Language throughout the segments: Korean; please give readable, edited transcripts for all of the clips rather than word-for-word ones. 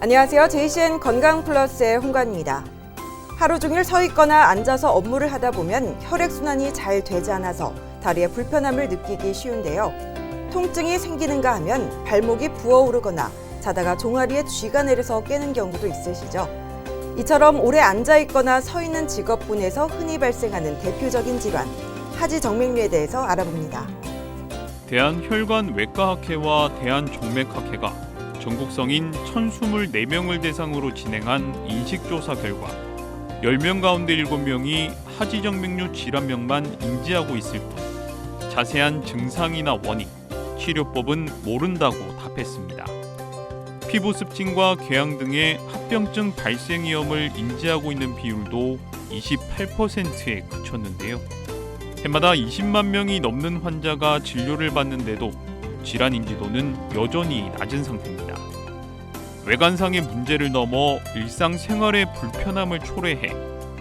안녕하세요. JCN 건강플러스의 홍관입니다. 하루 종일 서 있거나 앉아서 업무를 하다 보면 혈액순환이 잘 되지 않아서 다리에 불편함을 느끼기 쉬운데요. 통증이 생기는가 하면 발목이 부어오르거나 자다가 종아리에 쥐가 내려서 깨는 경우도 있으시죠. 이처럼 오래 앉아있거나 서 있는 직업군에서 흔히 발생하는 대표적인 질환, 하지정맥류에 대해서 알아봅니다. 대한혈관외과학회와 대한정맥학회가 전국 성인 1,024명을 대상으로 진행한 인식조사 결과 10명 가운데 7명이 하지정맥류 질환명만 인지하고 있을 뿐 자세한 증상이나 원인, 치료법은 모른다고 답했습니다. 피부 습진과 궤양 등의 합병증 발생 위험을 인지하고 있는 비율도 28%에 그쳤는데요. 해마다 20만 명이 넘는 환자가 진료를 받는데도 질환 인지도는 여전히 낮은 상태입니다. 외관상의 문제를 넘어 일상생활의 불편함을 초래해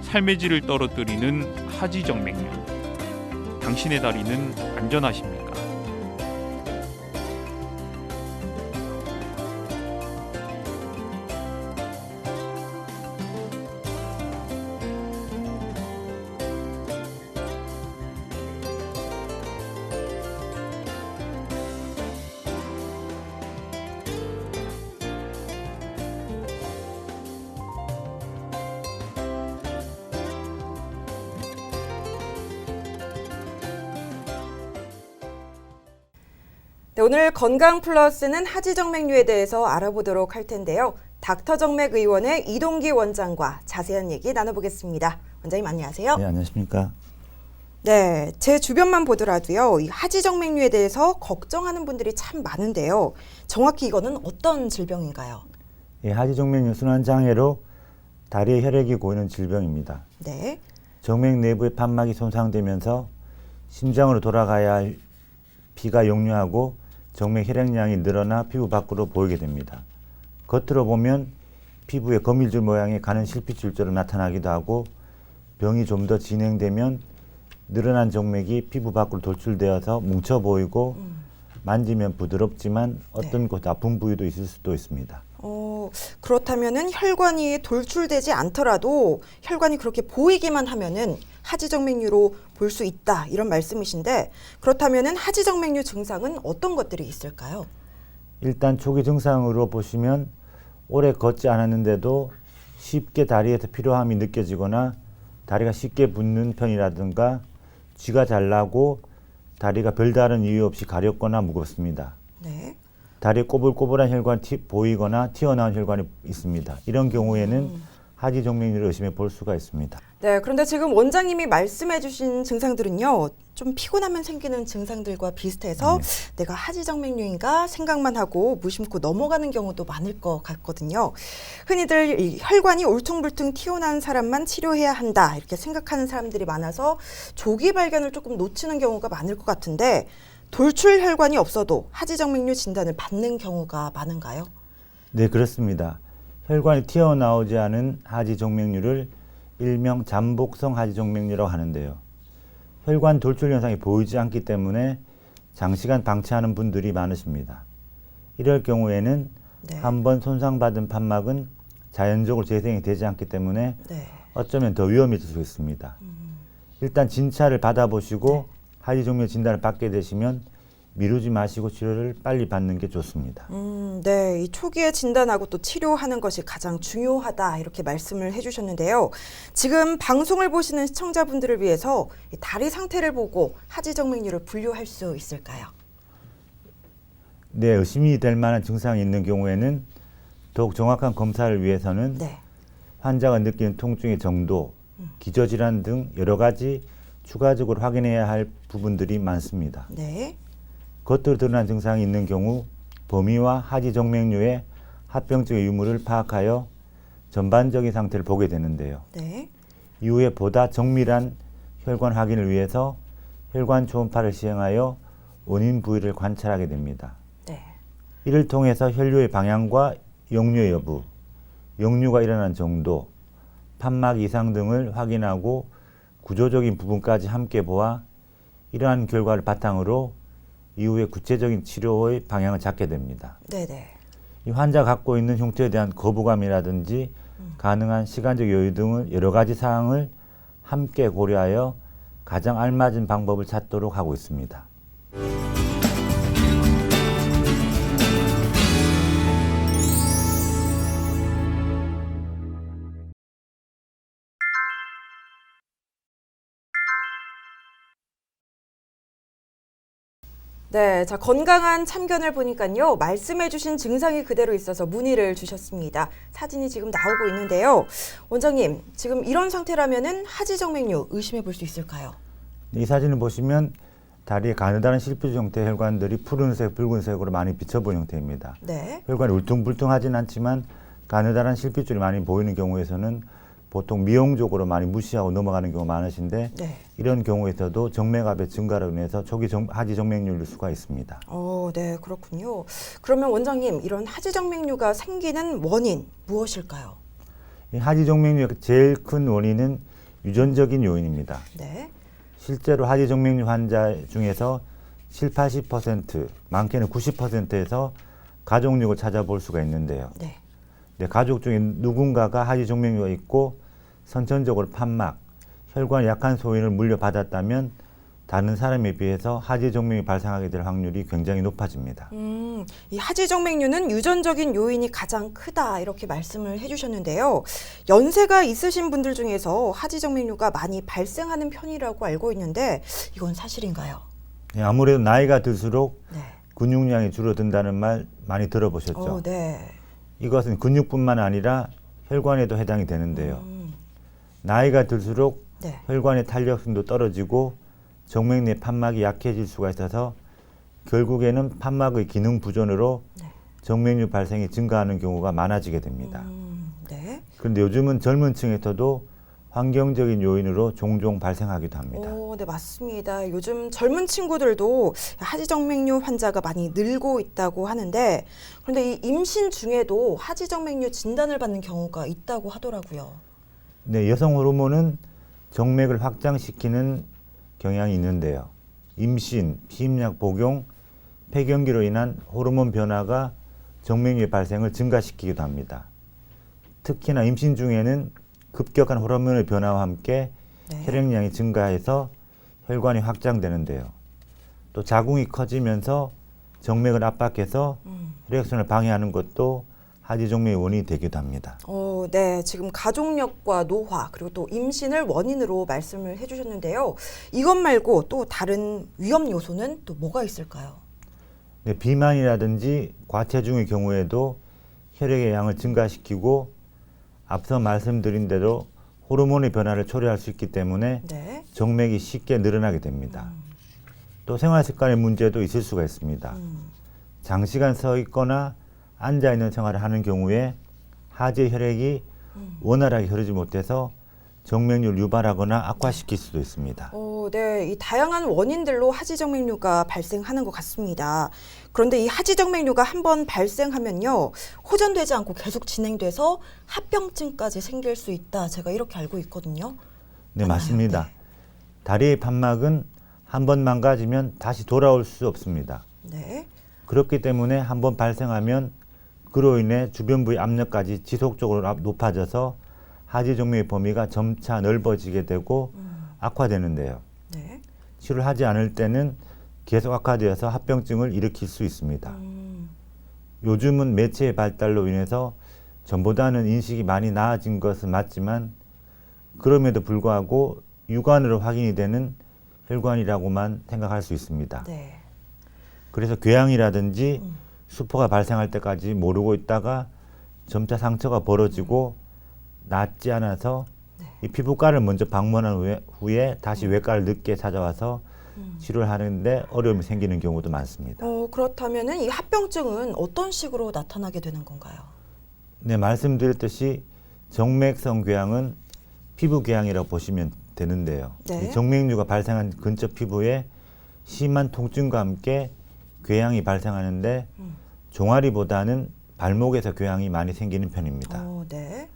삶의 질을 떨어뜨리는 하지정맥류. 당신의 다리는 안전하십니까? 네, 오늘 건강플러스는 하지정맥류에 대해서 알아보도록 할 텐데요. 닥터정맥의원의 이동기 원장과 자세한 얘기 나눠보겠습니다. 원장님 안녕하세요. 네, 안녕하십니까. 네, 제 주변만 보더라도요. 이 하지정맥류에 대해서 걱정하는 분들이 참 많은데요. 정확히 이거는 어떤 질병인가요? 예, 하지정맥류 순환장애로 다리에 혈액이 고이는 질병입니다. 네. 정맥 내부의 판막이 손상되면서 심장으로 돌아가야 할 피가 역류하고 정맥 혈액량이 늘어나 피부 밖으로 보이게 됩니다. 겉으로 보면 피부에 거미줄 모양의 가는 실핏줄처럼 나타나기도 하고 병이 좀 더 진행되면 늘어난 정맥이 피부 밖으로 돌출되어서 뭉쳐 보이고 만지면 부드럽지만 어떤 곳 아픈 부위도 있을 수도 있습니다. 그렇다면은 혈관이 돌출되지 않더라도 혈관이 그렇게 보이기만 하면은 하지정맥류로 볼 수 있다 이런 말씀이신데 그렇다면은 하지정맥류 증상은 어떤 것들이 있을까요? 일단 초기 증상으로 보시면 오래 걷지 않았는데도 쉽게 다리에서 피로함이 느껴지거나 다리가 쉽게 붓는 편이라든가 쥐가 잘 나고 다리가 별다른 이유 없이 가렵거나 무겁습니다. 네. 다리에 꼬불꼬불한 혈관이 보이거나 튀어나온 혈관이 있습니다. 이런 경우에는 하지정맥류를 의심해 볼 수가 있습니다. 네, 그런데 지금 원장님이 말씀해 주신 증상들은요. 좀 피곤하면 생기는 증상들과 비슷해서 내가 하지정맥류인가 생각만 하고 무심코 넘어가는 경우도 많을 것 같거든요. 흔히들 이 혈관이 울퉁불퉁 튀어나온 사람만 치료해야 한다 이렇게 생각하는 사람들이 많아서 조기 발견을 조금 놓치는 경우가 많을 것 같은데 돌출 혈관이 없어도 하지정맥류 진단을 받는 경우가 많은가요? 네, 그렇습니다. 혈관이 튀어나오지 않은 하지정맥류를 일명 잠복성 하지정맥류라고 하는데요. 혈관 돌출 현상이 보이지 않기 때문에 장시간 방치하는 분들이 많으십니다. 이럴 경우에는 네. 한번 손상받은 판막은 자연적으로 재생이 되지 않기 때문에 네. 어쩌면 더 위험해질 수 있습니다. 일단 진찰을 받아보시고 하지정맥류 진단을 받게 되시면 미루지 마시고 치료를 빨리 받는 게 좋습니다. 네, 이 초기에 진단하고 또 치료하는 것이 가장 중요하다 이렇게 말씀을 해주셨는데요. 지금 방송을 보시는 시청자분들을 위해서 이 다리 상태를 보고 하지정맥류를 분류할 수 있을까요? 네, 의심이 될 만한 증상이 있는 경우에는 더욱 정확한 검사를 위해서는 네. 환자가 느끼는 통증의 정도, 기저질환 등 여러 가지 추가적으로 확인해야 할 부분들이 많습니다. 네. 겉으로 드러난 증상이 있는 경우 범위와 하지정맥류의 합병증의 유무를 파악하여 전반적인 상태를 보게 되는데요. 네. 이후에 보다 정밀한 혈관 확인을 위해서 혈관 초음파를 시행하여 원인 부위를 관찰하게 됩니다. 네. 이를 통해서 혈류의 방향과 역류의 여부, 역류가 일어난 정도, 판막 이상 등을 확인하고 구조적인 부분까지 함께 보아 이러한 결과를 바탕으로 이후에 구체적인 치료의 방향을 잡게 됩니다. 네네. 이 환자가 갖고 있는 흉터에 대한 거부감이라든지 가능한 시간적 여유 등을 여러 가지 사항을 함께 고려하여 가장 알맞은 방법을 찾도록 하고 있습니다. 네, 자, 건강한 참견을 보니까요, 말씀해주신 증상이 그대로 있어서 문의를 주셨습니다. 사진이 지금 나오고 있는데요. 원장님, 지금 이런 상태라면은 하지정맥류 의심해 볼 수 있을까요? 이 사진을 보시면 다리에 가느다란 실피줄 형태의 혈관들이 푸른색, 붉은색으로 많이 비쳐보이는 형태입니다. 네. 혈관이 울퉁불퉁하진 않지만 가느다란 실핏줄이 많이 보이는 경우에서는 보통 미용적으로 많이 무시하고 넘어가는 경우가 많으신데 네. 이런 경우에서도 정맥압의 증가로 인해서 초기 하지정맥류일 수가 있습니다. 네, 그렇군요. 그러면 원장님, 이런 하지정맥류가 생기는 원인 무엇일까요? 이 하지정맥류의 제일 큰 원인은 유전적인 요인입니다. 네. 실제로 하지정맥류 환자 중에서 70~80%, 많게는 90%에서 가족력을 찾아볼 수가 있는데요. 네. 가족 중에 누군가가 하지정맥류가 있고 선천적으로 판막, 혈관이 약한 소인을 물려받았다면 다른 사람에 비해서 하지정맥이 발생하게 될 확률이 굉장히 높아집니다. 이 하지정맥류는 유전적인 요인이 가장 크다 이렇게 말씀을 해주셨는데요. 연세가 있으신 분들 중에서 하지정맥류가 많이 발생하는 편이라고 알고 있는데 이건 사실인가요? 아무래도 나이가 들수록 네. 근육량이 줄어든다는 말 많이 들어보셨죠? 네. 이것은 근육뿐만 아니라 혈관에도 해당이 되는데요. 나이가 들수록 네. 혈관의 탄력성도 떨어지고 정맥 내 판막이 약해질 수가 있어서 결국에는 판막의 기능 부전으로 네. 정맥류 발생이 증가하는 경우가 많아지게 됩니다. 네. 그런데 요즘은 젊은 층에서도 환경적인 요인으로 종종 발생하기도 합니다. 네, 맞습니다. 요즘 젊은 친구들도 하지정맥류 환자가 많이 늘고 있다고 하는데 그런데 이 임신 중에도 하지정맥류 진단을 받는 경우가 있다고 하더라고요. 네, 여성 호르몬은 정맥을 확장시키는 경향이 있는데요. 임신, 피임약 복용, 폐경기로 인한 호르몬 변화가 정맥류의 발생을 증가시키기도 합니다. 특히나 임신 중에는 급격한 호르몬의 변화와 함께 네. 혈액량이 증가해서 혈관이 확장되는데요. 또 자궁이 커지면서 정맥을 압박해서 혈액순환을 방해하는 것도 하지정맥의 원인이 되기도 합니다. 네, 지금 가족력과 노화 그리고 또 임신을 원인으로 말씀을 해주셨는데요. 이것 말고 또 다른 위험 요소는 또 뭐가 있을까요? 네, 비만이라든지 과체중의 경우에도 혈액의 양을 증가시키고 앞서 말씀드린 대로 호르몬의 변화를 초래할 수 있기 때문에 네. 정맥이 쉽게 늘어나게 됩니다. 또 생활습관의 문제도 있을 수가 있습니다. 장시간 서 있거나 앉아 있는 생활을 하는 경우에 하지 혈액이 원활하게 흐르지 못해서 정맥류를 유발하거나 악화시킬 수도 있습니다. 네, 이 다양한 원인들로 하지정맥류가 발생하는 것 같습니다. 그런데 이 하지정맥류가 한번 발생하면요, 호전되지 않고 계속 진행돼서 합병증까지 생길 수 있다. 제가 이렇게 알고 있거든요. 네, 맞나요? 맞습니다. 네. 다리의 판막은 한 번 망가지면 다시 돌아올 수 없습니다. 네. 그렇기 때문에 한 번 발생하면 그로 인해 주변 부위 압력까지 지속적으로 높아져서 하지정맥의 범위가 점차 넓어지게 되고 악화되는데요. 네. 치료를 하지 않을 때는 계속 악화되어서 합병증을 일으킬 수 있습니다. 요즘은 매체의 발달로 인해서 전보다는 인식이 많이 나아진 것은 맞지만 그럼에도 불구하고 육안으로 확인이 되는 혈관이라고만 생각할 수 있습니다. 네. 그래서 궤양이라든지 수포가 발생할 때까지 모르고 있다가 점차 상처가 벌어지고 낫지 않아서 이 피부과를 먼저 방문한 후에 다시 외과를 늦게 찾아와서 치료를 하는데 어려움이 생기는 경우도 많습니다. 그렇다면은 이 합병증은 어떤 식으로 나타나게 되는 건가요? 네, 말씀드렸듯이 정맥성 궤양은 피부 궤양이라고 보시면 되는데요. 네. 이 정맥류가 발생한 근처 피부에 심한 통증과 함께 궤양이 발생하는데 종아리보다는 발목에서 궤양이 많이 생기는 편입니다. 네.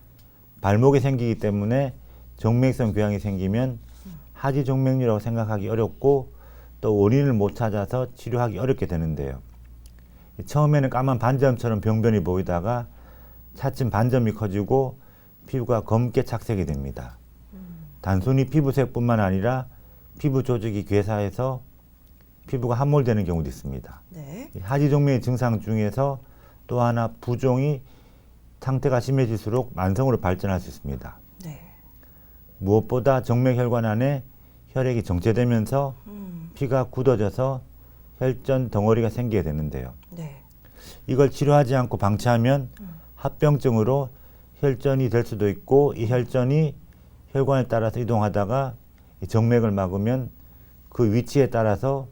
발목에 생기기 때문에 정맥성 궤양이 생기면 하지정맥류라고 생각하기 어렵고 또 원인을 못 찾아서 치료하기 어렵게 되는데요. 처음에는 까만 반점처럼 병변이 보이다가 차츰 반점이 커지고 피부가 검게 착색이 됩니다. 단순히 피부색뿐만 아니라 피부 조직이 괴사해서 피부가 함몰되는 경우도 있습니다. 네. 이 하지정맥의 증상 중에서 또 하나 부종이 상태가 심해질수록 만성으로 발전할 수 있습니다. 네. 무엇보다 정맥혈관 안에 혈액이 정체되면서 피가 굳어져서 혈전 덩어리가 생기게 되는데요. 네. 이걸 치료하지 않고 방치하면 합병증으로 혈전이 될 수도 있고 이 혈전이 혈관에 따라서 이동하다가 이 정맥을 막으면 그 위치에 따라서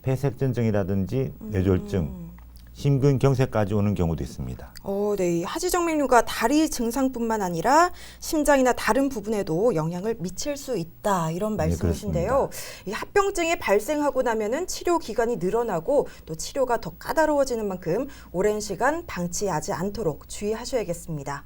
폐색전증이라든지 뇌졸중, 심근경색까지 오는 경우도 있습니다. 네. 이 하지정맥류가 다리 증상뿐만 아니라 심장이나 다른 부분에도 영향을 미칠 수 있다 이런 말씀이신데요. 이 합병증이 발생하고 나면은 치료 기간이 늘어나고 또 치료가 더 까다로워지는 만큼 오랜 시간 방치하지 않도록 주의하셔야겠습니다.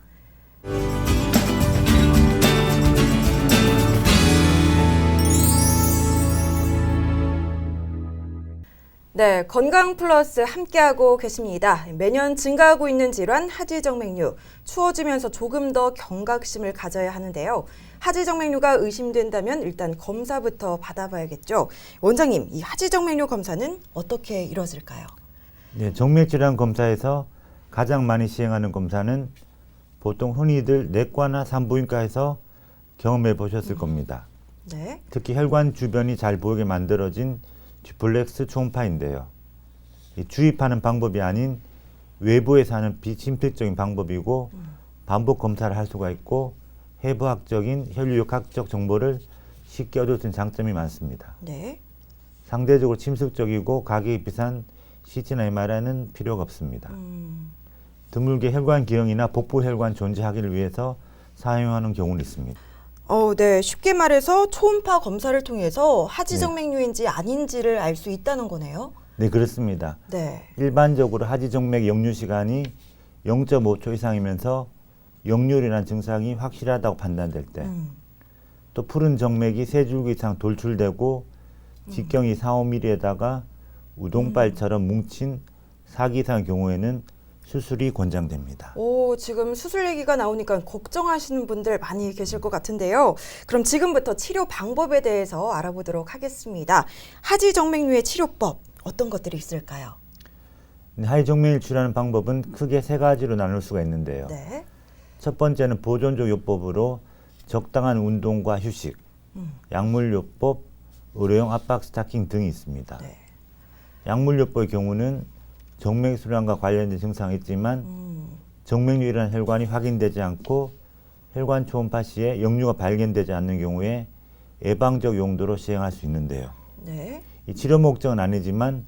네, 건강 플러스 함께하고 계십니다. 매년 증가하고 있는 질환 하지정맥류. 추워지면서 조금 더 경각심을 가져야 하는데요. 하지정맥류가 의심된다면 일단 검사부터 받아봐야겠죠. 원장님, 이 하지정맥류 검사는 어떻게 이루어질까요? 네, 정맥질환 검사에서 가장 많이 시행하는 검사는 보통 흔히들 내과나 산부인과에서 경험해 보셨을 겁니다. 네. 특히 혈관 주변이 잘 보이게 만들어진 듀플렉스 초음파인데요. 이 주입하는 방법이 아닌 외부에서 하는 비침필적인 방법이고 반복 검사를 할 수가 있고 해부학적인 혈류학적 정보를 쉽게 얻을 수 있는 장점이 많습니다. 네. 상대적으로 침습적이고 가격이 비싼 CT나 MRI는 필요가 없습니다. 드물게 혈관 기형이나 복부 혈관 존재 확인을 위해서 사용하는 경우는 있습니다. 네. 쉽게 말해서 초음파 검사를 통해서 하지정맥류인지 아닌지를 알 수 있다는 거네요. 네, 그렇습니다. 네. 일반적으로 하지정맥 역류 시간이 0.5초 이상이면서 역류이라는 증상이 확실하다고 판단될 때, 또 푸른 정맥이 3줄기 이상 돌출되고 직경이 4, 5mm에다가 우동발처럼 뭉친 4기 이상의 경우에는 수술이 권장됩니다. 지금 수술 얘기가 나오니까 걱정하시는 분들 많이 계실 것 같은데요. 그럼 지금부터 치료 방법에 대해서 알아보도록 하겠습니다. 하지정맥류의 치료법 어떤 것들이 있을까요? 하지정맥을 치료하는 방법은 크게 3가지로 나눌 수가 있는데요. 네. 첫 번째는 보존적 요법으로 적당한 운동과 휴식, 약물요법, 의료용 압박 스타킹 등이 있습니다. 네. 약물요법의 경우는 정맥순환과 관련된 증상이 있지만 정맥류이라는 혈관이 확인되지 않고 혈관 초음파 시에 역류가 발견되지 않는 경우에 예방적 용도로 시행할 수 있는데요. 네. 이 치료 목적은 아니지만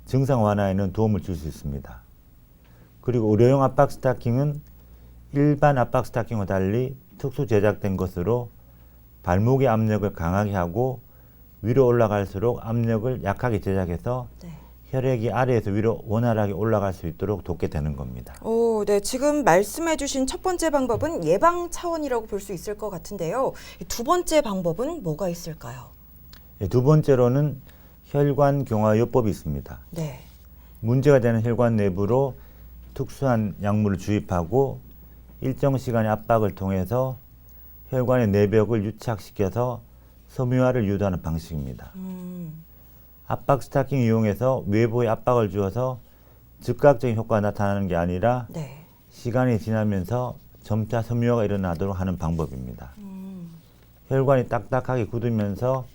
증상 완화에는 도움을 줄 수 있습니다. 그리고 의료용 압박 스타킹은 일반 압박 스타킹과 달리 특수 제작된 것으로 발목의 압력을 강하게 하고 위로 올라갈수록 압력을 약하게 제작해서 네. 혈액이 아래에서 위로 원활하게 올라갈 수 있도록 돕게 되는 겁니다. 네. 지금 말씀해 주신 첫 번째 방법은 예방 차원이라고 볼 수 있을 것 같은데요. 두 번째 방법은 뭐가 있을까요? 두 번째로는 혈관 경화 요법이 있습니다. 네. 문제가 되는 혈관 내부로 특수한 약물을 주입하고 일정 시간의 압박을 통해서 혈관의 내벽을 유착시켜서 섬유화를 유도하는 방식입니다. 압박 스타킹 이용해서 외부에 압박을 주어서 즉각적인 효과가 나타나는 게 아니라 네. 시간이 지나면서 점차 섬유화가 일어나도록 하는 방법입니다. 혈관이 딱딱하게 굳으면서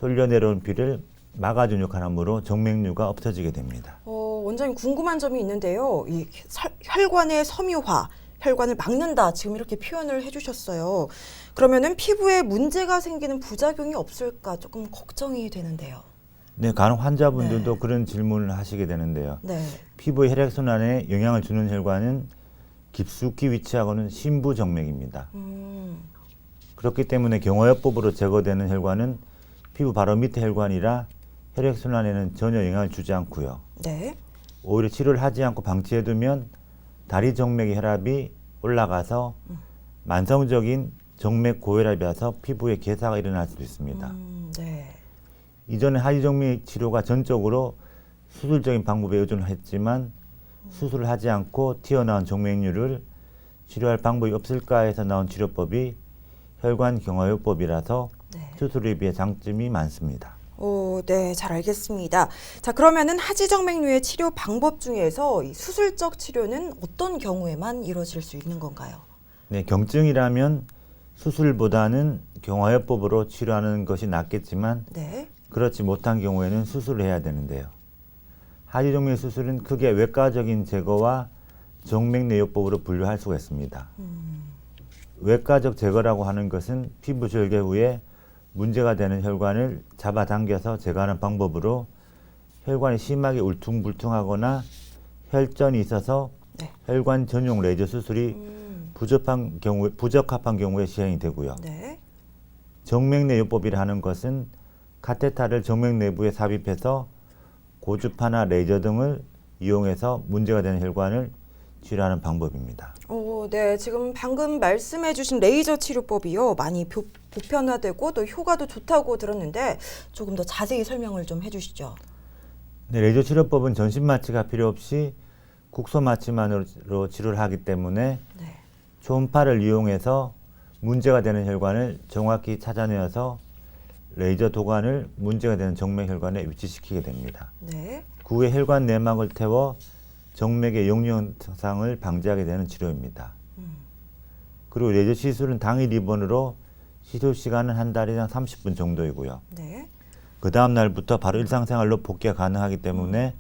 쏠려 내려온 피를 막아준 역할을 하므로 정맥류가 없어지게 됩니다. 원장님 궁금한 점이 있는데요. 이 혈관의 섬유화, 혈관을 막는다 지금 이렇게 표현을 해주셨어요. 그러면은 피부에 문제가 생기는 부작용이 없을까 조금 걱정이 되는데요. 네, 간혹 환자분들도 그런 질문을 하시게 되는데요. 네. 피부의 혈액순환에 영향을 주는 혈관은 깊숙이 위치하고는 심부정맥입니다. 그렇기 때문에 경화요법으로 제거되는 혈관은 피부 바로 밑에 혈관이라 혈액순환에는 전혀 영향을 주지 않고요. 네. 오히려 치료를 하지 않고 방치해두면 다리 정맥의 혈압이 올라가서 만성적인 정맥 고혈압이 와서 피부에 괴사가 일어날 수도 있습니다. 네. 이전에 하지정맥 치료가 전적으로 수술적인 방법에 의존했지만 수술을 하지 않고 튀어나온 정맥류를 치료할 방법이 없을까 해서 나온 치료법이 혈관 경화요법이라서 네. 수술에 비해 장점이 많습니다. 오, 네, 잘 알겠습니다. 자, 그러면은 하지정맥류의 치료 방법 중에서 이 수술적 치료는 어떤 경우에만 이루어질 수 있는 건가요? 네, 경증이라면 수술보다는 경화요법으로 치료하는 것이 낫겠지만 네. 그렇지 못한 경우에는 수술을 해야 되는데요. 하지정맥 수술은 크게 외과적인 제거와 정맥내요법으로 분류할 수가 있습니다. 외과적 제거라고 하는 것은 피부 절개 후에 문제가 되는 혈관을 잡아당겨서 제거하는 방법으로 혈관이 심하게 울퉁불퉁하거나 혈전이 있어서 네. 혈관 전용 레이저 수술이 부적합한 경우에 시행이 되고요. 네. 정맥내요법이라 하는 것은 카테타를 정맥 내부에 삽입해서 고주파나 레이저 등을 이용해서 문제가 되는 혈관을 치료하는 방법입니다. 오, 네. 지금 방금 말씀해 주신 레이저 치료법이요. 많이 보편화되고 또 효과도 좋다고 들었는데 조금 더 자세히 설명을 좀 해주시죠. 네, 레이저 치료법은 전신 마취가 필요 없이 국소 마취만으로 치료를 하기 때문에 네. 초음파를 이용해서 문제가 되는 혈관을 정확히 찾아내어서 레이저 도관을 문제가 되는 정맥 혈관에 위치시키게 됩니다. 네. 그 후에 혈관 내막을 태워 정맥의 역류 현상을 방지하게 되는 치료입니다. 그리고 레이저 시술은 당일 입원으로 시술 시간은 한 달이당 30분 정도이고요. 네. 그 다음 날부터 바로 일상생활로 복귀가 가능하기 때문에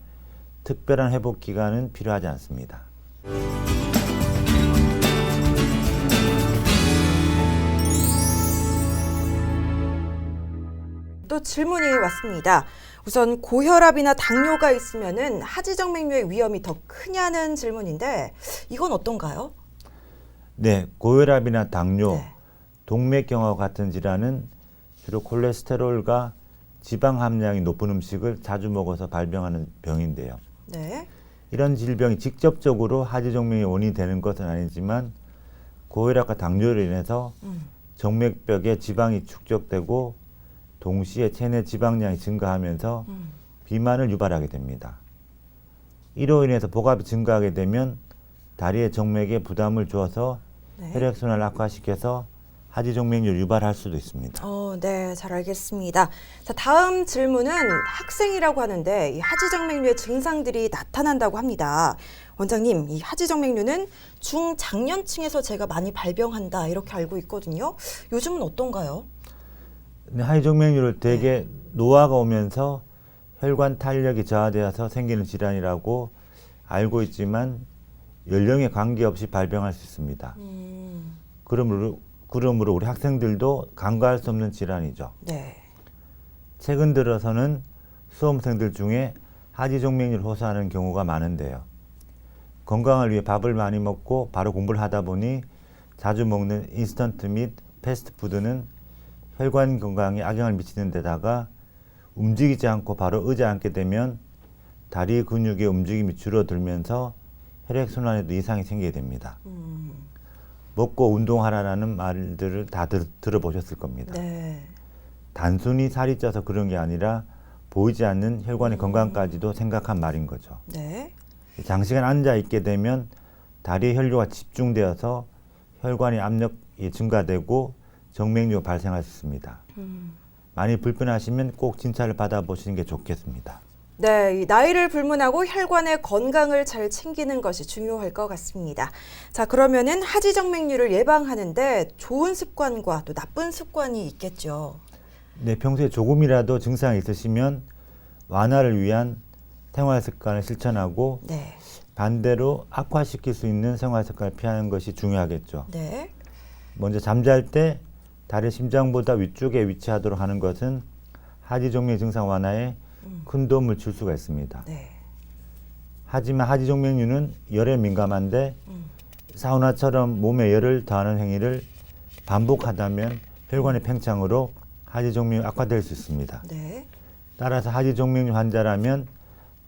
특별한 회복 기간은 필요하지 않습니다. 또 질문이 왔습니다. 우선 고혈압이나 당뇨가 있으면은 하지정맥류의 위험이 더 크냐는 질문인데 이건 어떤가요? 네, 고혈압이나 당뇨, 네. 동맥경화와 같은 질환은 주로 콜레스테롤과 지방 함량이 높은 음식을 자주 먹어서 발병하는 병인데요. 네. 이런 질병이 직접적으로 하지정맥의 원인이 되는 것은 아니지만 고혈압과 당뇨로 인해서 정맥벽에 지방이 축적되고 동시에 체내 지방량이 증가하면서 비만을 유발하게 됩니다. 이로 인해서 복압이 증가하게 되면 다리의 정맥에 부담을 줘서 네. 혈액순환을 악화시켜서 하지정맥류를 유발할 수도 있습니다. 네, 잘 알겠습니다. 자, 다음 질문은 학생이라고 하는데 이 하지정맥류의 증상들이 나타난다고 합니다. 원장님, 이 하지정맥류는 중장년층에서 제가 많이 발병한다 이렇게 알고 있거든요. 요즘은 어떤가요? 하지정맥류를 대개 노화가 오면서 혈관 탄력이 저하되어서 생기는 질환이라고 알고 있지만 연령에 관계없이 발병할 수 있습니다. 그러므로 우리 학생들도 간과할 수 없는 질환이죠. 네. 최근 들어서는 수험생들 중에 하지정맥류를 호소하는 경우가 많은데요. 건강을 위해 밥을 많이 먹고 바로 공부를 하다 보니 자주 먹는 인스턴트 및 패스트푸드는 혈관 건강에 악영향을 미치는 데다가 움직이지 않고 바로 의자에 앉게 되면 다리 근육의 움직임이 줄어들면서 혈액순환에도 이상이 생기게 됩니다. 먹고 운동하라는 말들을 다 들어보셨을 겁니다. 네. 단순히 살이 쪄서 그런 게 아니라 보이지 않는 혈관의 건강까지도 생각한 말인 거죠. 네. 장시간 앉아 있게 되면 다리의 혈류가 집중되어서 혈관의 압력이 증가되고 정맥류가 발생할 수 있습니다. 많이 불편하시면 꼭 진찰을 받아보시는 게 좋겠습니다. 네, 이 나이를 불문하고 혈관의 건강을 잘 챙기는 것이 중요할 것 같습니다. 자, 그러면은 하지정맥류를 예방하는데 좋은 습관과 또 나쁜 습관이 있겠죠. 네, 평소에 조금이라도 증상이 있으시면 완화를 위한 생활 습관을 실천하고 네. 반대로 악화시킬 수 있는 생활 습관을 피하는 것이 중요하겠죠. 네. 먼저 잠잘 때 다리 심장보다 위쪽에 위치하도록 하는 것은 하지정맥 증상 완화에 큰 도움을 줄 수가 있습니다. 네. 하지만 하지정맥류는 열에 민감한데 사우나처럼 몸에 열을 더하는 행위를 반복하다면 혈관의 팽창으로 하지정맥이 악화될 수 있습니다. 네. 따라서 하지정맥류 환자라면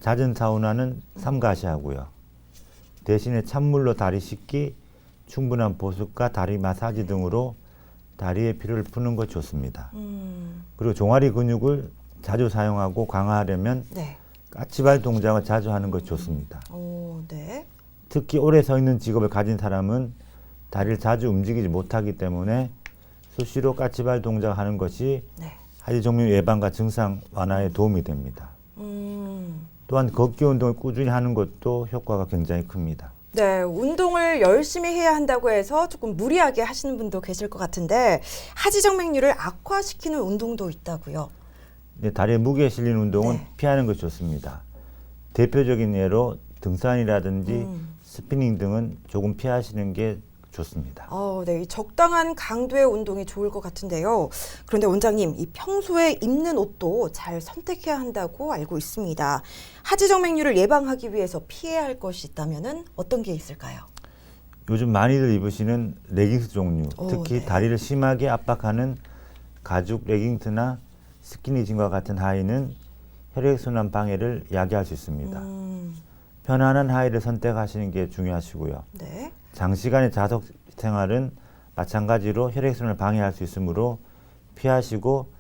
잦은 사우나는 삼가시하고요. 대신에 찬물로 다리 씻기, 충분한 보습과 다리 마사지 등으로 다리의 피로를 푸는 것이 좋습니다. 그리고 종아리 근육을 자주 사용하고 강화하려면 네. 까치발 동작을 자주 하는 것이 좋습니다. 오, 네. 특히 오래 서 있는 직업을 가진 사람은 다리를 자주 움직이지 못하기 때문에 수시로 까치발 동작을 하는 것이 네. 하지정맥류 예방과 증상 완화에 도움이 됩니다. 음. 또한 걷기 운동을 꾸준히 하는 것도 효과가 굉장히 큽니다. 네, 운동을 열심히 해야 한다고 해서 조금 무리하게 하시는 분도 계실 것 같은데 하지정맥류를 악화시키는 운동도 있다고요. 네, 다리에 무게 실린 운동은 네. 피하는 것이 좋습니다. 대표적인 예로 등산이라든지 스피닝 등은 조금 피하시는 게 좋습니다. 네, 이 적당한 강도의 운동이 좋을 것 같은데요. 그런데 원장님, 이 평소에 입는 옷도 잘 선택해야 한다고 알고 있습니다. 하지정맥류를 예방하기 위해서 피해야 할 것이 있다면은 어떤 게 있을까요? 요즘 많이들 입으시는 레깅스 종류, 특히 네. 다리를 심하게 압박하는 가죽 레깅스나 스키니진과 같은 하의는 혈액순환 방해를 야기할 수 있습니다. 편안한 하의를 선택하시는 게 중요하시고요. 네. 장시간의 자석 생활은 마찬가지로 혈액순환을 방해할 수 있으므로 피하시고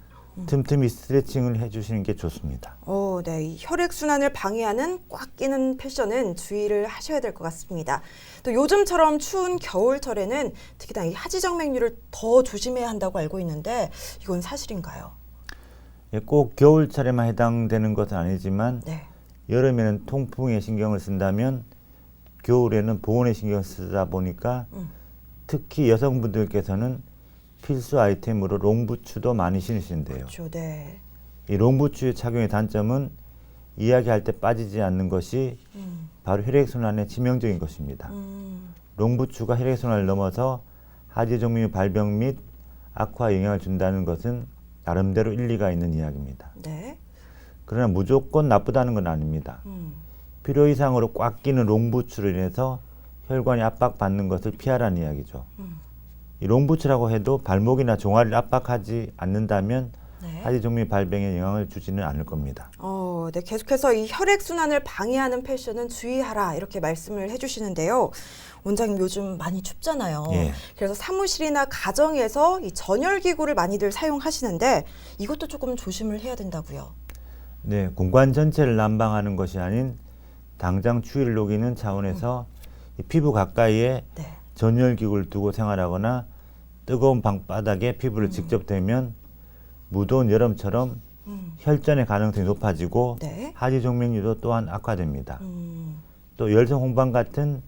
틈틈이 스트레칭을 해주시는 게 좋습니다. 네, 이 혈액순환을 방해하는 꽉 끼는 패션은 주의를 하셔야 될 것 같습니다. 또 요즘처럼 추운 겨울철에는 특히나 이 하지정맥류를 더 조심해야 한다고 알고 있는데 이건 사실인가요? 예, 꼭 겨울철에만 해당되는 것은 아니지만 네. 여름에는 통풍에 신경을 쓴다면 겨울에는 보온에 신경을 쓰다 보니까 특히 여성분들께서는 필수 아이템으로 롱부츠도 많이 신으시는데요. 그렇죠, 네. 이 롱부츠의 착용의 단점은 이야기할 때 빠지지 않는 것이 바로 혈액순환에 치명적인 것입니다. 롱부츠가 혈액순환을 넘어서 하지정맥류 발병 및 악화에 영향을 준다는 것은 나름대로 일리가 있는 이야기입니다. 네. 그러나 무조건 나쁘다는 건 아닙니다. 필요 이상으로 꽉 끼는 롱부츠로 인해서 혈관이 압박받는 것을 피하라는 이야기죠. 이 롱부츠라고 해도 발목이나 종아리를 압박하지 않는다면 네. 하지정맥류 발병에 영향을 주지는 않을 겁니다. 네, 계속해서 이 혈액순환을 방해하는 패션은 주의하라 이렇게 말씀을 해주시는데요. 원장님 요즘 많이 춥잖아요. 예. 그래서 사무실이나 가정에서 이 전열기구를 많이들 사용하시는데 이것도 조금 조심을 해야 된다고요. 네, 공간 전체를 난방하는 것이 아닌 당장 추위를 녹이는 차원에서 이 피부 가까이에 네. 전열기구를 두고 생활하거나 뜨거운 방바닥에 피부를 직접 대면 무더운 여름처럼 혈전의 가능성이 높아지고 네. 하지정맥류도 또한 악화됩니다. 또 열성 홍반 같은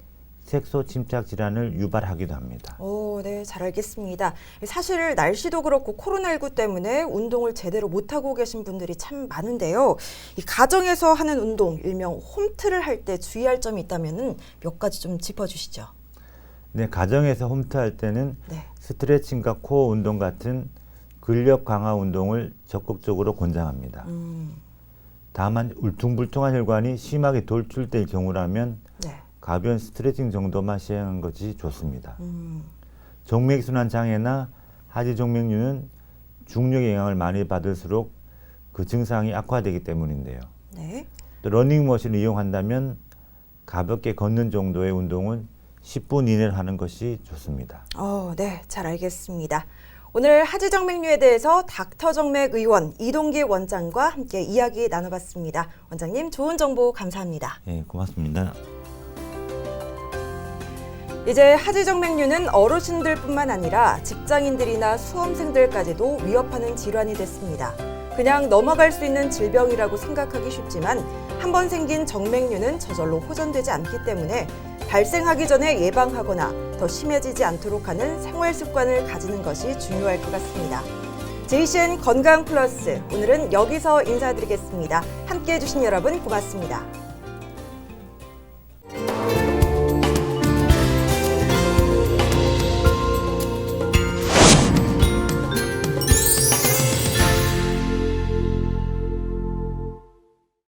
색소 침착 질환을 유발하기도 합니다. 네, 잘 알겠습니다. 사실 날씨도 그렇고 코로나19 때문에 운동을 제대로 못하고 계신 분들이 참 많은데요. 이 가정에서 하는 운동, 일명 홈트를 할 때 주의할 점이 있다면 몇 가지 좀 짚어주시죠. 네, 가정에서 홈트할 때는 네. 스트레칭과 코어 운동 같은 근력 강화 운동을 적극적으로 권장합니다. 다만 울퉁불퉁한 혈관이 심하게 돌출될 경우라면 네. 가벼운 스트레칭 정도만 시행하는 것이 좋습니다. 정맥순환 장애나 하지정맥류는 중력의 영향을 많이 받을수록 그 증상이 악화되기 때문인데요. 네. 또 러닝머신을 이용한다면 가볍게 걷는 정도의 운동은 10분 이내로 하는 것이 좋습니다. 네, 잘 알겠습니다. 오늘 하지정맥류에 대해서 닥터정맥 의원 이동길 원장과 함께 이야기 나눠봤습니다. 원장님 좋은 정보 감사합니다. 예, 고맙습니다. 이제 하지정맥류는 어르신들뿐만 아니라 직장인들이나 수험생들까지도 위협하는 질환이 됐습니다. 그냥 넘어갈 수 있는 질병이라고 생각하기 쉽지만 한 번 생긴 정맥류는 저절로 호전되지 않기 때문에 발생하기 전에 예방하거나 더 심해지지 않도록 하는 생활 습관을 가지는 것이 중요할 것 같습니다. JCN 건강 플러스 오늘은 여기서 인사드리겠습니다. 함께해 주신 여러분 고맙습니다.